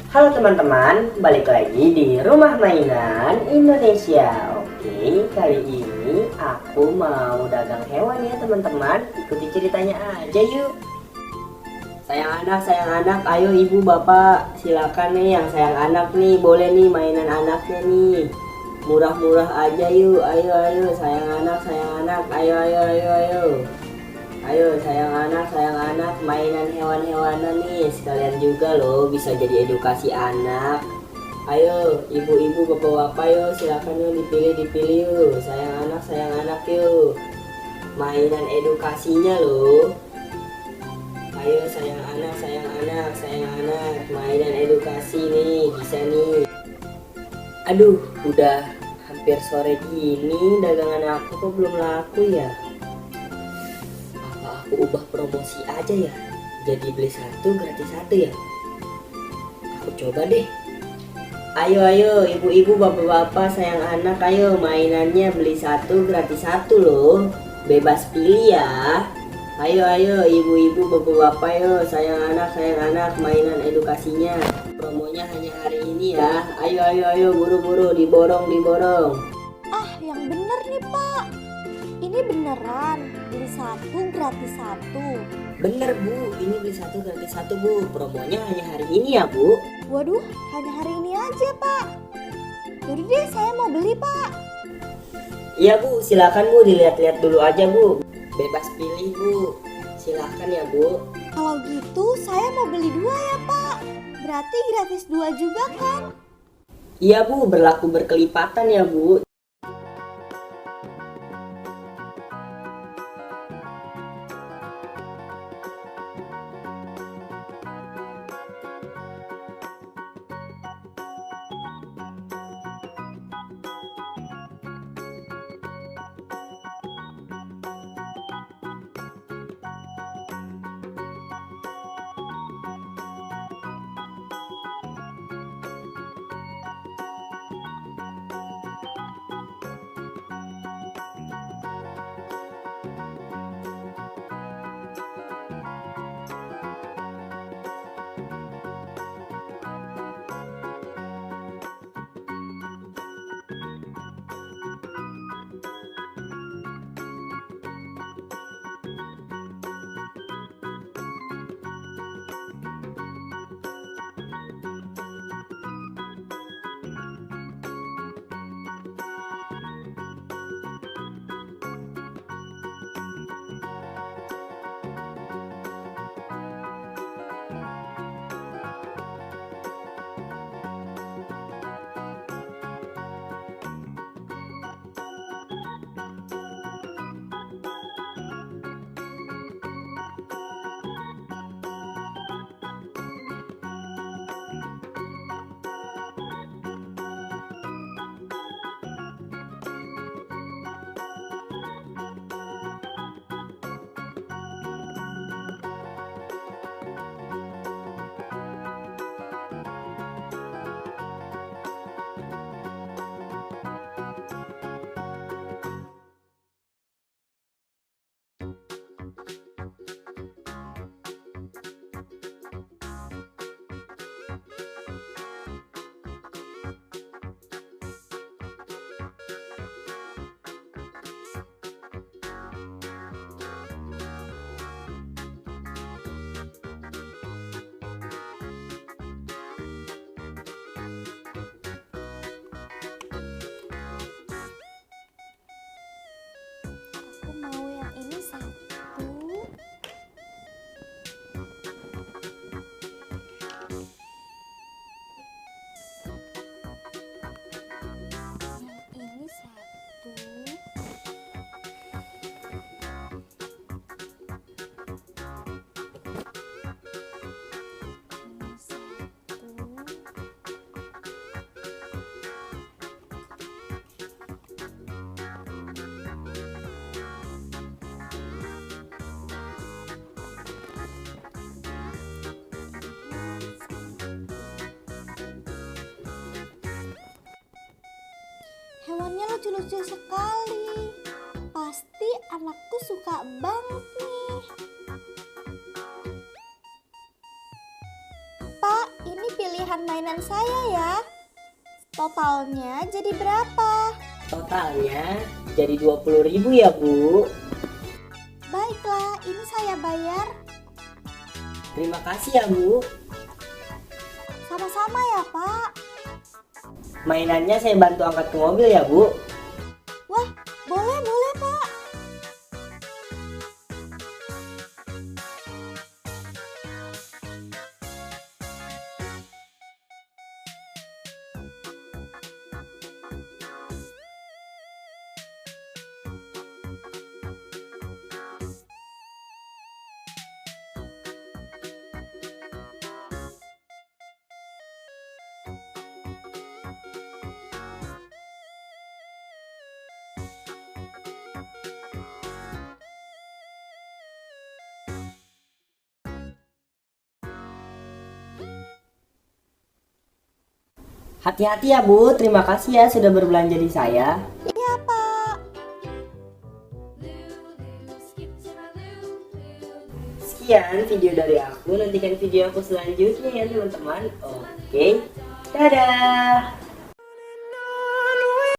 Halo teman-teman, balik lagi di Rumah Mainan Indonesia. Oke, kali ini aku mau dagang hewan ya teman-teman. Ikuti ceritanya aja yuk. Sayang anak, ayo ibu bapak silakan nih yang sayang anak nih, boleh nih mainan anaknya nih. Murah-murah aja yuk, ayo sayang anak, ayo. Ayo sayang anak, mainan hewan-hewanan nih sekalian juga loh, bisa jadi edukasi anak. Ayo ibu-ibu bapak-bapak yuk silakan yuk dipilih yuk. Sayang anak yuk. Mainan edukasinya loh. Ayo sayang anak, mainan edukasi nih, bisa nih. Aduh, udah hampir sore gini dagangan aku kok belum laku ya. Aku ubah promosi aja ya, jadi beli satu gratis satu ya. Aku coba deh. Ayo ibu-ibu bapak-bapak sayang anak, ayo mainannya beli satu gratis satu loh, bebas pilih ya. Ayo ibu-ibu bapak-bapak yo sayang anak mainan edukasinya. Promonya hanya hari ini ya. Ayo buru-buru diborong. Ah, yang bener nih Pak. Ini beneran beli satu gratis satu. Bener Bu, ini beli satu gratis satu Bu. Promonya hanya hari ini ya Bu. Waduh, hanya hari ini aja Pak. Yaudah deh, saya mau beli Pak. Iya Bu, silakan Bu, dilihat-lihat dulu aja Bu. Bebas pilih Bu, silakan ya Bu. Kalau gitu saya mau beli dua ya Pak. Berarti gratis dua juga kan? Iya Bu, berlaku berkelipatan ya Bu. Aku mau yang ini satu. Yang ini satu. Ini satu. Hewannya lucu-lucu sekali. Pasti anakku suka banget nih. Pak, ini pilihan mainan saya ya. Totalnya jadi berapa? Totalnya jadi 20.000 ya Bu. Baiklah, ini saya bayar. Terima kasih ya Bu. Sama-sama ya Pak. Mainannya saya bantu angkat ke mobil ya Bu. Wah, boleh Pak. Hati-hati ya Bu, terima kasih ya sudah berbelanja di saya. Iya Pak. Sekian video dari aku, nantikan video aku selanjutnya ya teman-teman. Oke, dadah.